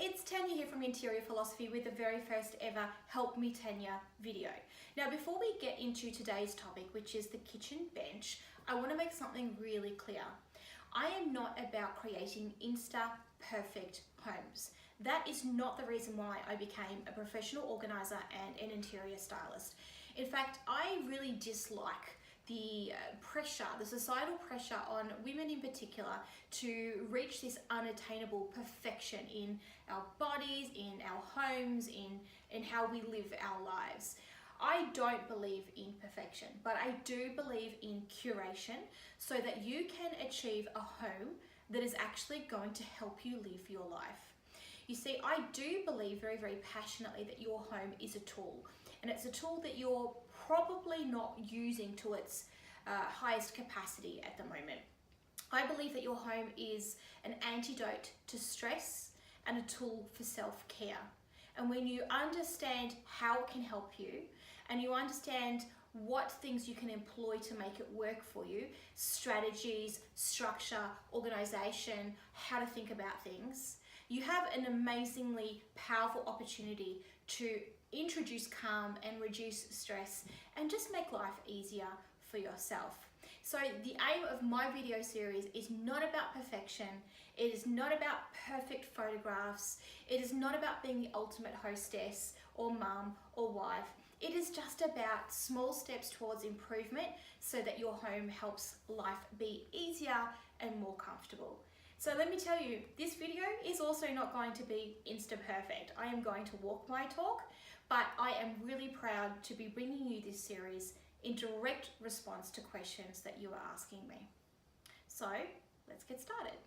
it's Tania here from Interior Philosophy with the very first ever Help Me Tania video. Now before we get into today's topic, which is the kitchen bench, I want to make something really clear. I am not about creating insta-perfect homes. That is not the reason why I became a professional organizer and an interior stylist. In fact, I really dislike the pressure, the societal pressure on women in particular to reach this unattainable perfection in our bodies, in our homes, in how we live our lives. I don't believe in perfection, but I do believe in curation so that you can achieve a home that is actually going to help you live your life. You see, I do believe very, very passionately that your home is a tool, and it's a tool that you're probably not using to its highest capacity at the moment. I believe that your home is an antidote to stress and a tool for self-care. And when you understand how it can help you, and you understand what things you can employ to make it work for you, strategies, structure, organization, how to think about things, you have an amazingly powerful opportunity to introduce calm and reduce stress and just make life easier for yourself. So the aim of my video series is not about perfection. It is not about perfect photographs. It is not about being the ultimate hostess or mum or wife. It is just about small steps towards improvement so that your home helps life be easier and more comfortable. So let me tell you, this video is also not going to be insta-perfect. I am going to walk my talk, but I am really proud to be bringing you this series in direct response to questions that you are asking me. So let's get started.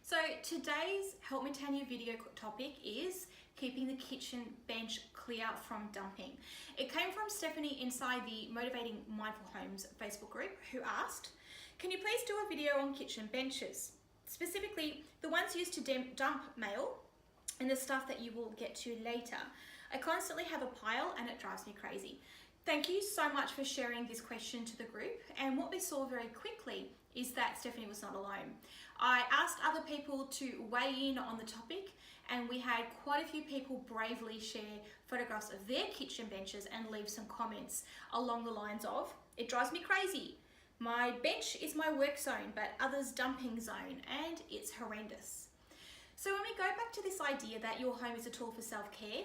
So today's Help Me Tania video topic is keeping the kitchen bench clear from dumping. It came from Stephanie inside the Motivating Mindful Homes Facebook group, who asked, can you please do a video on kitchen benches? Specifically, the ones used to dump mail and the stuff that you will get to later. I constantly have a pile and it drives me crazy. Thank you so much for sharing this question to the group. And what we saw very quickly is that Stephanie was not alone. I asked other people to weigh in on the topic, and we had quite a few people bravely share photographs of their kitchen benches and leave some comments along the lines of, it drives me crazy. My bench is my work zone, but others' dumping zone, and it's horrendous. So when we go back to this idea that your home is a tool for self-care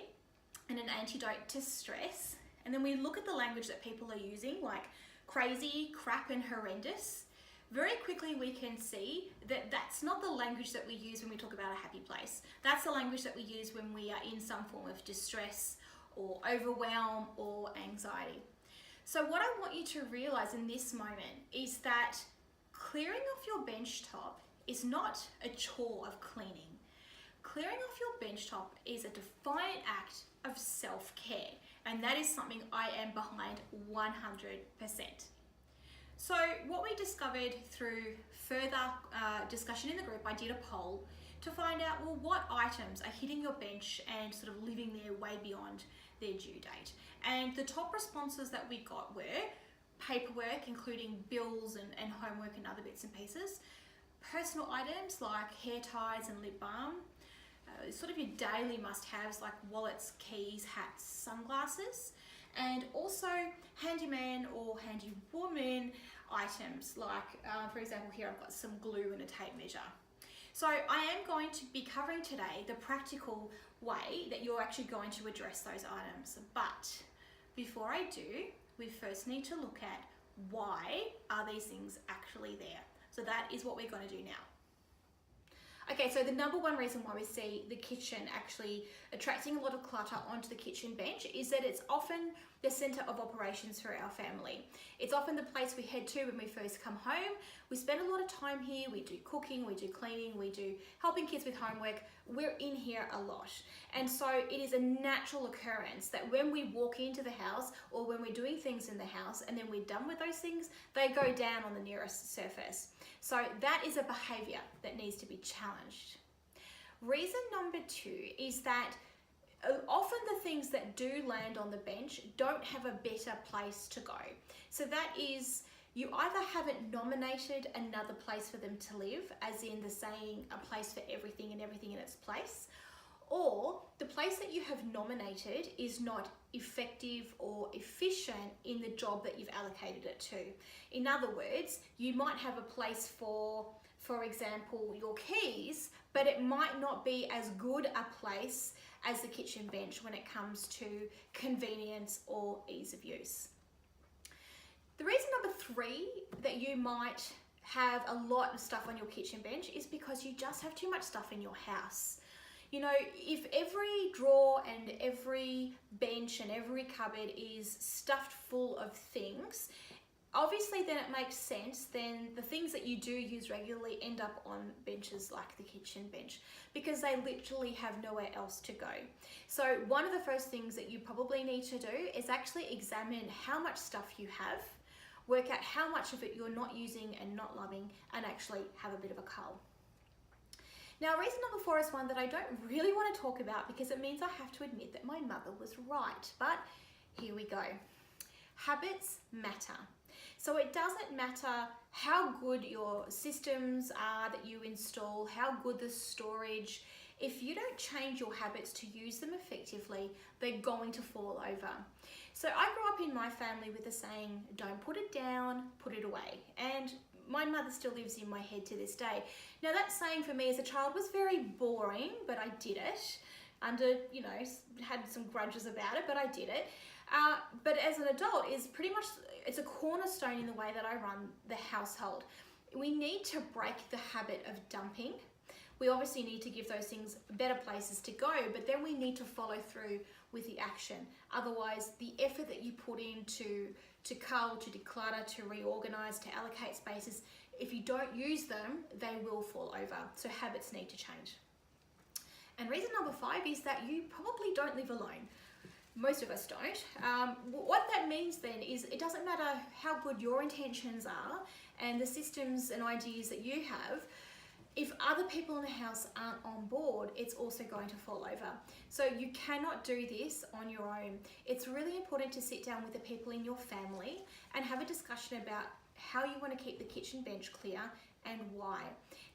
and an antidote to stress, and then we look at the language that people are using, like crazy, crap, and horrendous, very quickly we can see that that's not the language that we use when we talk about a happy place. That's the language that we use when we are in some form of distress or overwhelm or anxiety. So what I want you to realize in this moment is that clearing off your bench top is not a chore of cleaning. Clearing off your bench top is a defiant act of self-care, and that is something I am behind 100%. So what we discovered through further discussion in the group, I did a poll to find out, well, what items are hitting your bench and sort of living there way beyond their due date. And the top responses that we got were paperwork, including bills and homework and other bits and pieces, personal items like hair ties and lip balm, sort of your daily must-haves like wallets, keys, hats, sunglasses, and also handyman or handywoman items like, for example, here I've got some glue and a tape measure. So I am going to be covering today the practical way that you're actually going to address those items. But before I do, we first need to look at why are these things actually there. So that is what we're going to do now. Okay, so the number one reason why we see the kitchen actually attracting a lot of clutter onto the kitchen bench is that it's often the center of operations for our family. It's often the place we head to when we first come home. We spend a lot of time here. We do cooking, we do cleaning, we do helping kids with homework. We're in here a lot. And so it is a natural occurrence that when we walk into the house or when we're doing things in the house and then we're done with those things, they go down on the nearest surface. So that is a behavior that needs to be challenged. Reason number two is that often the things that do land on the bench don't have a better place to go. So that is you either haven't nominated another place for them to live, as in the saying, a place for everything and everything in its place, or the place that you have nominated is not effective or efficient in the job that you've allocated it to. In other words, you might have a place for example, your keys, but it might not be as good a place as the kitchen bench when it comes to convenience or ease of use. The reason number 3 that you might have a lot of stuff on your kitchen bench is because you just have too much stuff in your house. You know, if every drawer and every bench and every cupboard is stuffed full of things, obviously then it makes sense, then the things that you do use regularly end up on benches like the kitchen bench because they literally have nowhere else to go. So one of the first things that you probably need to do is actually examine how much stuff you have, work out how much of it you're not using and not loving, and actually have a bit of a cull. Now, reason number 4 is one that I don't really want to talk about because it means I have to admit that my mother was right, but here we go. Habits matter. So it doesn't matter how good your systems are that you install, how good the storage, if you don't change your habits to use them effectively, they're going to fall over. So I grew up in my family with the saying, don't put it down, put it away. And my mother still lives in my head to this day. Now that saying for me as a child was very boring, but I did it. Had some grudges about it, but I did it. But as an adult, it's a cornerstone in the way that I run the household. We need to break the habit of dumping. We obviously need to give those things better places to go, but then we need to follow through with the action. Otherwise, the effort that you put in to cull, to declutter, to reorganize, to allocate spaces, if you don't use them, they will fall over. So habits need to change. And reason number 5 is that you probably don't live alone. Most of us don't. What that means then is it doesn't matter how good your intentions are and the systems and ideas that you have, if other people in the house aren't on board, it's also going to fall over. So you cannot do this on your own. It's really important to sit down with the people in your family and have a discussion about how you want to keep the kitchen bench clear and why.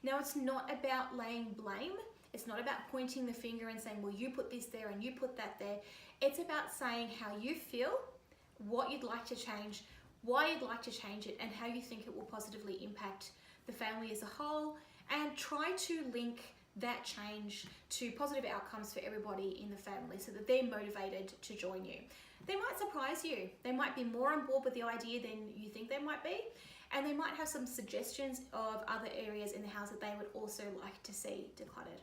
Now, it's not about laying blame. It's not about pointing the finger and saying, well, you put this there and you put that there. It's about saying how you feel, what you'd like to change, why you'd like to change it, and how you think it will positively impact the family as a whole, and try to link that change to positive outcomes for everybody in the family so that they're motivated to join you. They might surprise you. They might be more on board with the idea than you think they might be, and they might have some suggestions of other areas in the house that they would also like to see decluttered.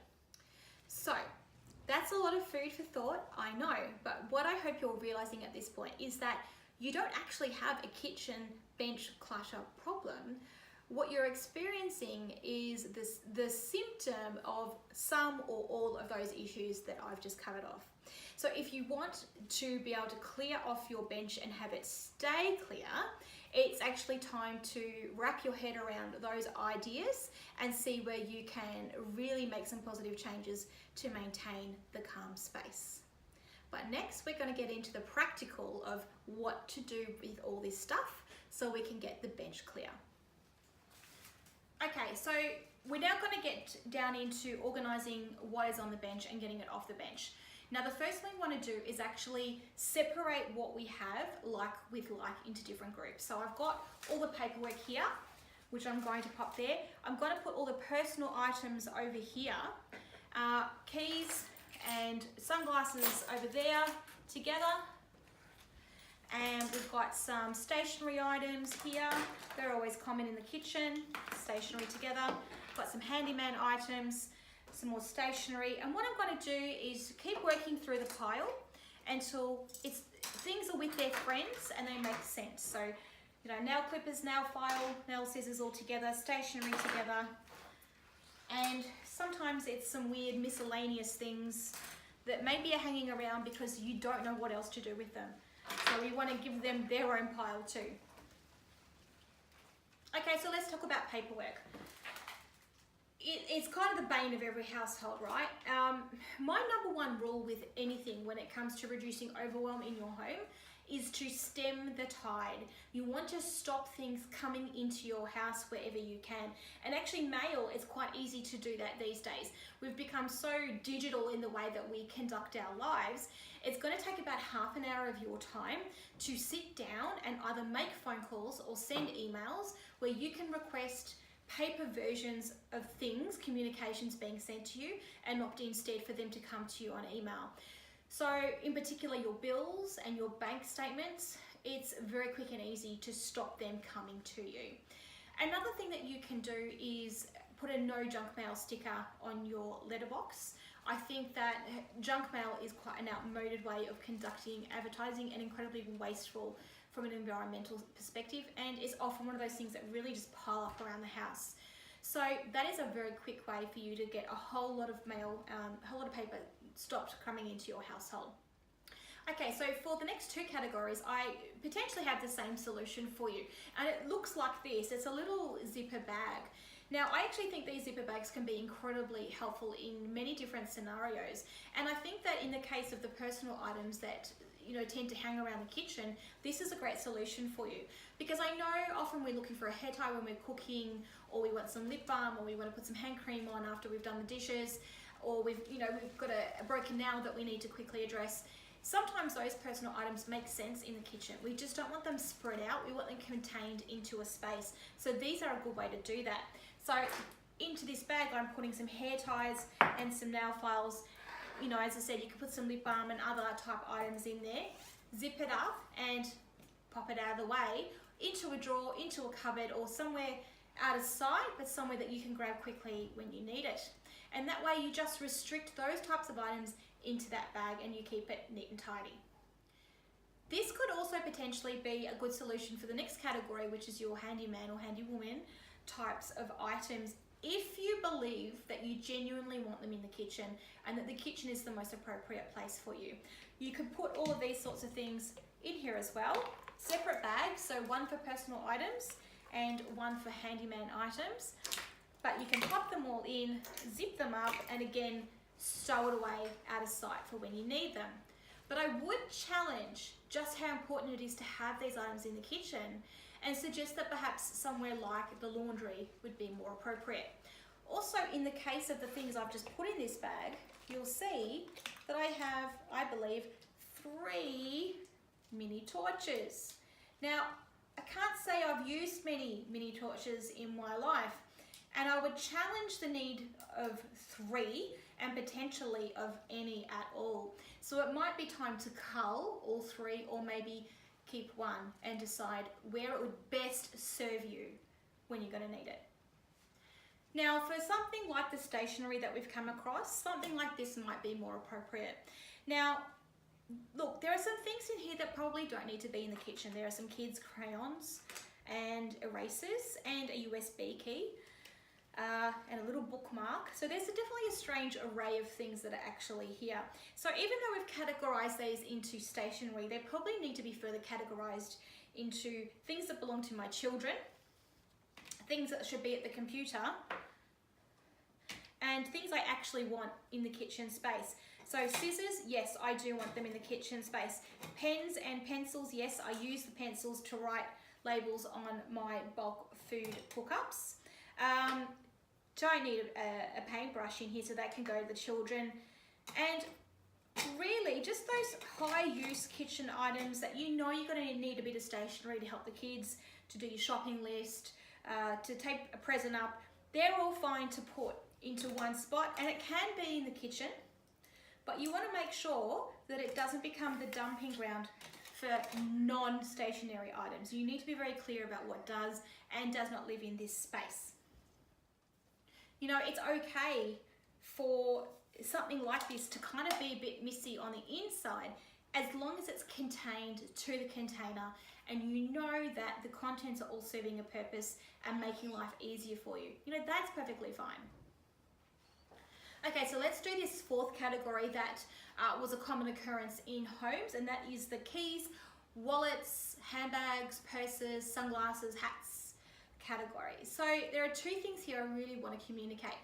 So that's a lot of food for thought, I know, but what I hope you're realizing at this point is that you don't actually have a kitchen bench clutter problem. What you're experiencing is the symptom of some or all of those issues that I've just covered off. So if you want to be able to clear off your bench and have it stay clear, it's actually time to wrap your head around those ideas and see where you can really make some positive changes to maintain the calm space. But next, we're going to get into the practical of what to do with all this stuff so we can get the bench clear. Okay, so we're now going to get down into organising what is on the bench and getting it off the bench. Now, the first thing we want to do is actually separate what we have, like with like, into different groups. So I've got all the paperwork here, which I'm going to pop there. I'm going to put all the personal items over here, keys and sunglasses over there together. And we've got some stationery items here. They're always common in the kitchen, stationery together. Got some handyman items, some more stationery. And what I'm going to do is keep working through the pile until things are with their friends and they make sense. So, nail clippers, nail file, nail scissors all together, stationery together. And sometimes it's some weird miscellaneous things that maybe are hanging around because you don't know what else to do with them. So we want to give them their own pile too. Okay, so let's talk about paperwork. it's kind of the bane of every household, right? My number one rule with anything when it comes to reducing overwhelm in your home is to stem the tide. You want to stop things coming into your house wherever you can. And actually mail is quite easy to do that these days. We've become so digital in the way that we conduct our lives. It's going to take about half an hour of your time to sit down and either make phone calls or send emails where you can request paper versions of things, communications being sent to you, and opt instead for them to come to you on email. So in particular, your bills and your bank statements, it's very quick and easy to stop them coming to you. Another thing that you can do is put a no junk mail sticker on your letterbox. I think that junk mail is quite an outmoded way of conducting advertising and incredibly wasteful from an environmental perspective, and is often one of those things that really just pile up around the house. So that is a very quick way for you to get a whole lot of mail, a whole lot of paper stopped coming into your household. Okay, so for the next two categories, I potentially have the same solution for you. And it looks like this. It's a little zipper bag. Now, I actually think these zipper bags can be incredibly helpful in many different scenarios. And I think that in the case of the personal items that tend to hang around the kitchen, this is a great solution for you. Because I know often we're looking for a hair tie when we're cooking, or we want some lip balm, or we want to put some hand cream on after we've done the dishes, or we've got a broken nail that we need to quickly address. Sometimes those personal items make sense in the kitchen. We just don't want them spread out. We want them contained into a space. So these are a good way to do that. So into this bag, I'm putting some hair ties and some nail files. As I said, you can put some lip balm and other type items in there, zip it up and pop it out of the way into a drawer, into a cupboard, or somewhere out of sight, but somewhere that you can grab quickly when you need it. And that way you just restrict those types of items into that bag and you keep it neat and tidy. This could also potentially be a good solution for the next category, which is your handyman or handywoman types of items, if you believe that you genuinely want them in the kitchen and that the kitchen is the most appropriate place for you. You could put all of these sorts of things in here as well. Separate bags, so one for personal items and one for handyman items. But you can pop them all in, zip them up, and again, stow it away out of sight for when you need them. But I would challenge just how important it is to have these items in the kitchen, and suggest that perhaps somewhere like the laundry would be more appropriate. Also, in the case of the things I've just put in this bag, you'll see that I have, I believe, 3 mini torches. Now, I can't say I've used many mini torches in my life, and I would challenge the need of 3 and potentially of any at all. So it might be time to cull all 3, or maybe keep one and decide where it would best serve you when you're going to need it. Now, for something like the stationery that we've come across, something like this might be more appropriate. Now, look, there are some things in here that probably don't need to be in the kitchen. There are some kids' crayons and erasers and a USB key. And a little bookmark. So there's definitely a strange array of things that are actually here. So even though we've categorized these into stationery, they probably need to be further categorized into things that belong to my children, things that should be at the computer, and things I actually want in the kitchen space. So scissors, yes, I do want them in the kitchen space. Pens and pencils, yes, I use the pencils to write labels on my bulk food hookups. Don't need a paintbrush in here, so that can go to the children. And really just those high use kitchen items that you're going to need a bit of stationery to help the kids, to do your shopping list, to take a present up. They're all fine to put into one spot, and it can be in the kitchen, but you want to make sure that it doesn't become the dumping ground for non-stationary items. You need to be very clear about what does and does not live in this space. It's okay for something like this to kind of be a bit messy on the inside, as long as it's contained to the container and that the contents are all serving a purpose and making life easier for you. That's perfectly fine. Okay, so let's do this 4th category that was a common occurrence in homes, and that is the keys, wallets, handbags, purses, sunglasses, hats, categories. So there are two things here I really want to communicate.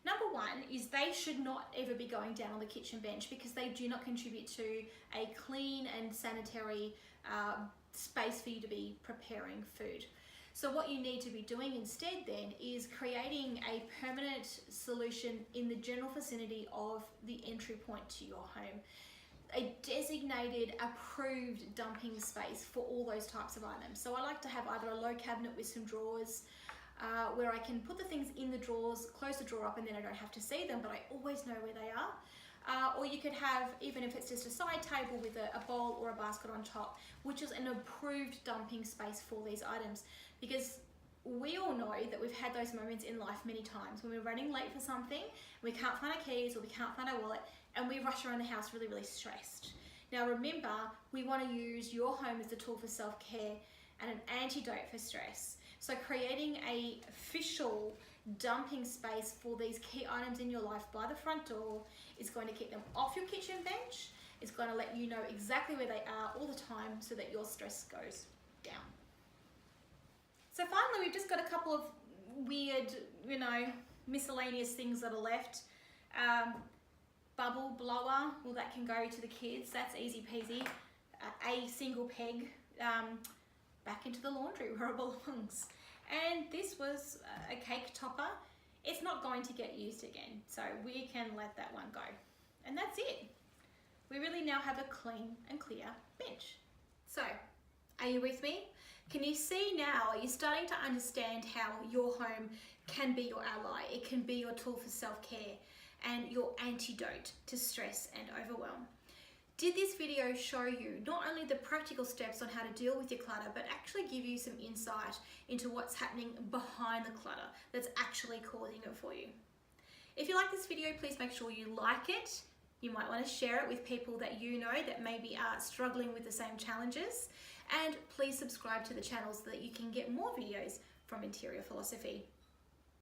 Number one is they should not ever be going down on the kitchen bench because they do not contribute to a clean and sanitary space for you to be preparing food. So what you need to be doing instead then is creating a permanent solution in the general vicinity of the entry point to your home. A designated, approved dumping space for all those types of items. So I like to have either a low cabinet with some drawers where I can put the things in the drawers, close the drawer up, and then I don't have to see them, but I always know where they are. Or you could have, even if it's just a side table with a bowl or a basket on top, which is an approved dumping space for these items. Because we all know that we've had those moments in life many times when we're running late for something, we can't find our keys or we can't find our wallet, and we rush around the house really, really stressed. Now remember, we want to use your home as a tool for self-care and an antidote for stress. So creating a official dumping space for these key items in your life by the front door is going to keep them off your kitchen bench. It's going to let you know exactly where they are all the time so that your stress goes down. So finally, we've just got a couple of weird, miscellaneous things that are left. Bubble blower, well, that can go to the kids. That's easy peasy. A single peg back into the laundry where it belongs. And this was a cake topper. It's not going to get used again, so we can let that one go. And that's it. We really now have a clean and clear bench. So, are you with me? Can you see now, are you starting to understand how your home can be your ally? It can be your tool for self-care and your antidote to stress and overwhelm. Did this video show you not only the practical steps on how to deal with your clutter, but actually give you some insight into what's happening behind the clutter that's actually causing it for you? If you like this video, please make sure you like it. You might want to share it with people that you know that maybe are struggling with the same challenges. And please subscribe to the channel so that you can get more videos from Interior Philosophy.